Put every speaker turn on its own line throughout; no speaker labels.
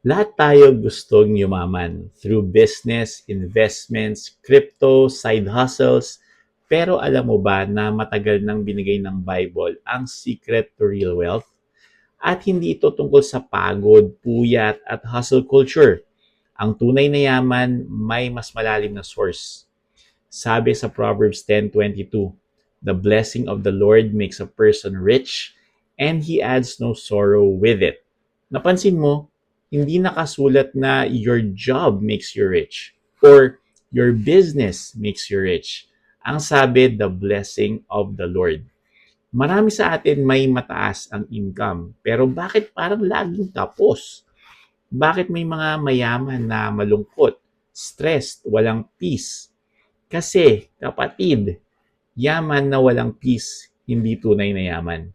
Lahat tayo gustong yumaman through business, investments, crypto, side hustles. Pero alam mo ba na matagal nang binigay ng Bible ang secret to real wealth? At hindi ito tungkol sa pagod, puyat, at hustle culture. Ang tunay na yaman may mas malalim na source. Sabi sa Proverbs 10:22, "The blessing of the Lord makes a person rich, and He adds no sorrow with it." Napansin mo, hindi nakasulat na your job makes you rich or your business makes you rich. Ang sabi, the blessing of the Lord. Marami sa atin may mataas ang income, pero bakit parang laging tapos? Bakit may mga mayaman na malungkot, stressed, walang peace? Kasi, kapatid, yaman na walang peace, hindi tunay na yaman.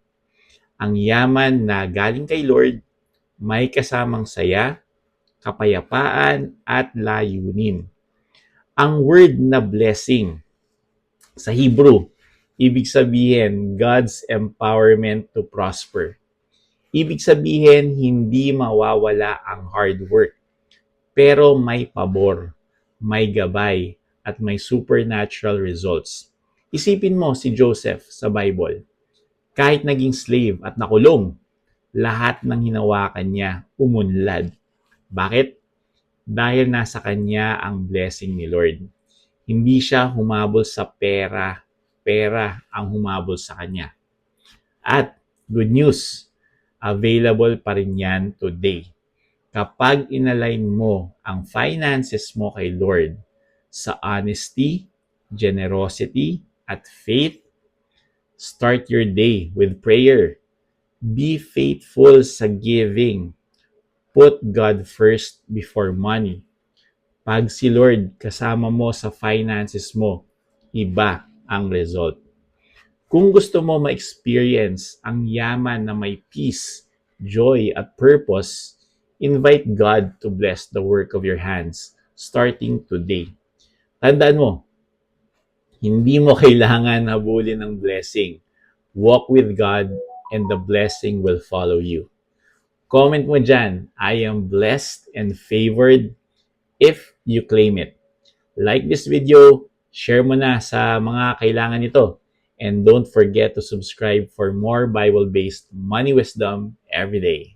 Ang yaman na galing kay Lord, may kasamang saya, kapayapaan, at layunin. Ang word na blessing sa Hebrew, ibig sabihin God's empowerment to prosper. Ibig sabihin hindi mawawala ang hard work, pero may pabor, may gabay, at may supernatural results. Isipin mo si Joseph sa Bible. Kahit naging slave at nakulong, lahat ng hinawakan niya umunlad. Bakit? Dahil nasa kanya ang blessing ni Lord. Hindi siya humabol sa pera, pera ang humabol sa kanya. At good news, available pa rin yan today. Kapag inalign mo ang finances mo kay Lord sa honesty, generosity, at faith, start your day with prayer. Be faithful sa giving. Put God first before money. Pag si Lord kasama mo sa finances mo, iba ang result. Kung gusto mo ma-experience ang yaman na may peace, joy, at purpose, invite God to bless the work of your hands starting today. Tandaan mo, hindi mo kailangan habulin ng blessing. Walk with God and the blessing will follow you. Comment mo dyan, I am blessed and favored if you claim it. Like this video, share mo na sa mga kailangan nito. And don't forget to subscribe for more Bible-based money wisdom every day.